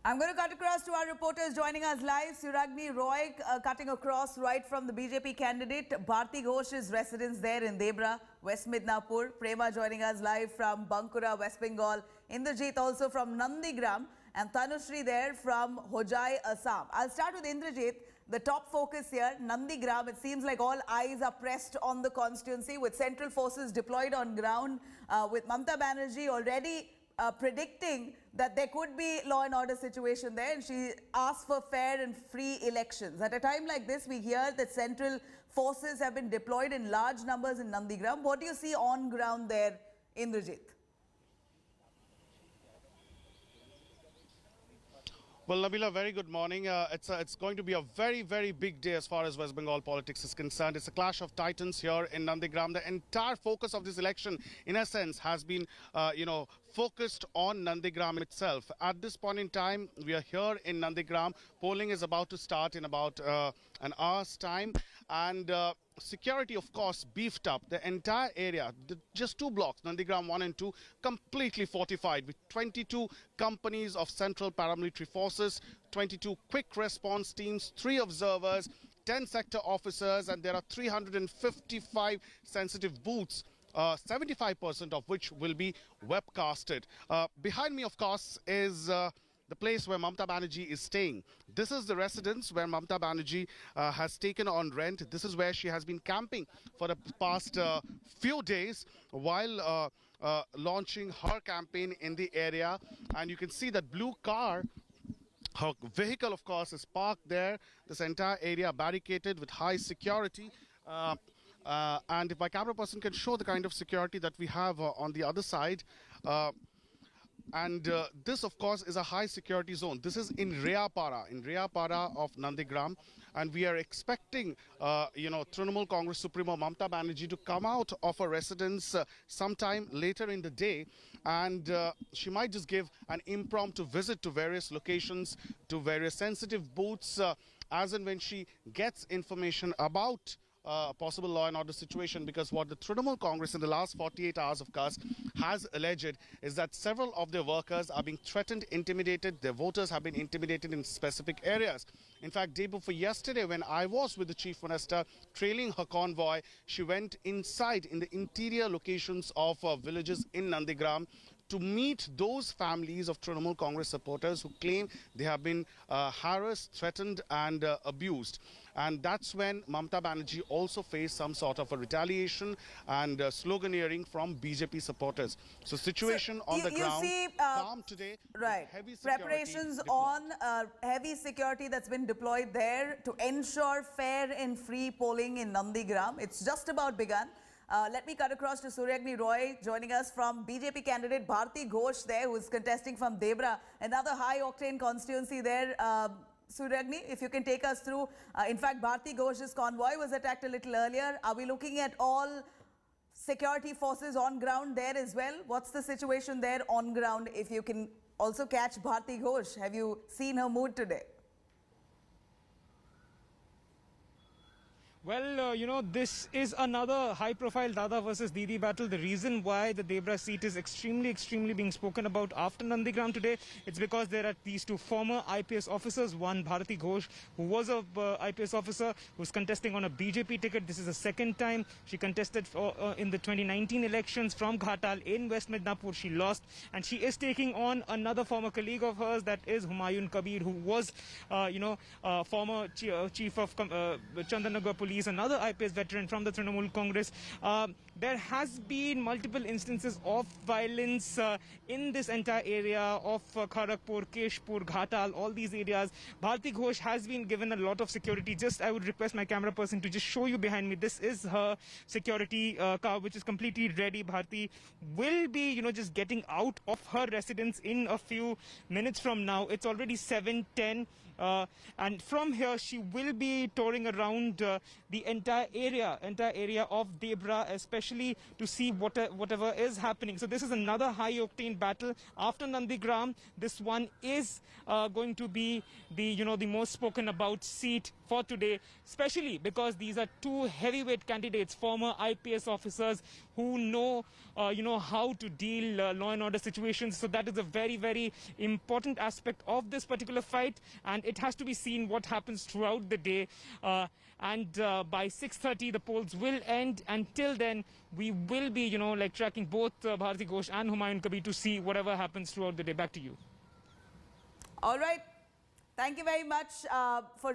I'm going to cut across to our reporters joining us live. Suragni Roy cutting across right from the BJP candidate. Bharti Ghosh's residence there in Debra, West Midnapur. Prema joining us live from Bankura, West Bengal. Indrajit also from Nandigram. And Tanushri there from Hojai, Assam. I'll start with Indrajit. The top focus here, Nandigram. It seems like all eyes are pressed on the constituency with central forces deployed on ground, with Mamata Banerjee already predicting that there could be law and order situation there, and she asked for fair and free elections. At a time like this, we hear that central forces have been deployed in large numbers in Nandigram. What do you see on ground there, Indrajit? Well, Nabila, very good morning. It's going to be a very, very big day as far as West Bengal politics is concerned. It's a clash of titans here in Nandigram. The entire focus of this election, in a sense, has been, focused on Nandigram itself. At this point in time, we are here in Nandigram. Polling is about to start in about an hour's time. And security, of course, beefed up. The entire area, just two blocks, Nandigram 1 and 2, completely fortified with 22 companies of central paramilitary forces, 22 quick response teams, 3 observers, 10 sector officers, and there are 355 sensitive booths. 75% of which will be webcasted. Behind me, of course, is the place where Mamata Banerjee is staying. This is the residence where Mamata Banerjee has taken on rent. This is where she has been camping for the past few days while launching her campaign in the area. And you can see that blue car. Her vehicle, of course, is parked there. This entire area barricaded with high security. And if my camera person can show the kind of security that we have on the other side. This, of course, is a high security zone. This is in Rayapara of Nandigram. And we are expecting, Trinamool Congress Supremo Mamata Banerjee to come out of her residence sometime later in the day. And she might just give an impromptu visit to various locations, to various sensitive booths, as and when she gets information about possible law and order situation, because what the Trinamool Congress in the last 48 hours, of course, has alleged is that several of their workers are being threatened, intimidated. Their voters have been intimidated in specific areas. In fact, day before yesterday, when I was with the Chief Minister trailing her convoy, she went inside in the interior locations of villages in Nandigram to meet those families of Trinamool Congress supporters who claim they have been harassed, threatened and abused. And that's when Mamata Banerjee also faced some sort of a retaliation and sloganeering from BJP supporters. So situation on the ground, calm today. Right. Heavy preparations deployed. on heavy security that's been deployed there to ensure fair and free polling in Nandigram. It's just about begun. Let me cut across to Suragni Roy joining us from BJP candidate Bharti Ghosh there, who is contesting from Debra, another high-octane constituency there. Suragni, if you can take us through. In fact, Bharti Ghosh's convoy was attacked a little earlier. Are we looking at all security forces on ground there as well? What's the situation there on ground? If you can also catch Bharti Ghosh, have you seen her mood today? Well, this is another high-profile Dada versus Didi battle. The reason why the Debra seat is extremely being spoken about after Nandigram today, it's because there are these two former IPS officers. One, Bharti Ghosh, who was a IPS officer, who's contesting on a BJP ticket. This is the second time she contested in the 2019 elections from Ghatal in West Midnapur. She lost, and she is taking on another former colleague of hers, that is Humayun Kabir, who was, former chief of Chandanagar Police, another IPS veteran from the Trinamool Congress. There has been multiple instances of violence in this entire area of Kharagpur, Keshpur, Ghatal, all these areas. Bharti Ghosh has been given a lot of security. I would request my camera person to just show you behind me. This is her security car, which is completely ready. Bharti will be, just getting out of her residence in a few minutes from now. It's already 7:10. And from here, she will be touring around the entire area of Debra, especially to see whatever is happening. So this is another high-octane battle after Nandigram. This one is going to be the most spoken about seat for today, especially because these are two heavyweight candidates, former IPS officers who know, how to deal law and order situations. So that is a very, very important aspect of this particular fight, and it has to be seen what happens throughout the day. By 6:30, the polls will end. Until then, we will be, tracking both Bharti Ghosh and Humayun Kabir to see whatever happens throughout the day. Back to you. All right. Thank you very much for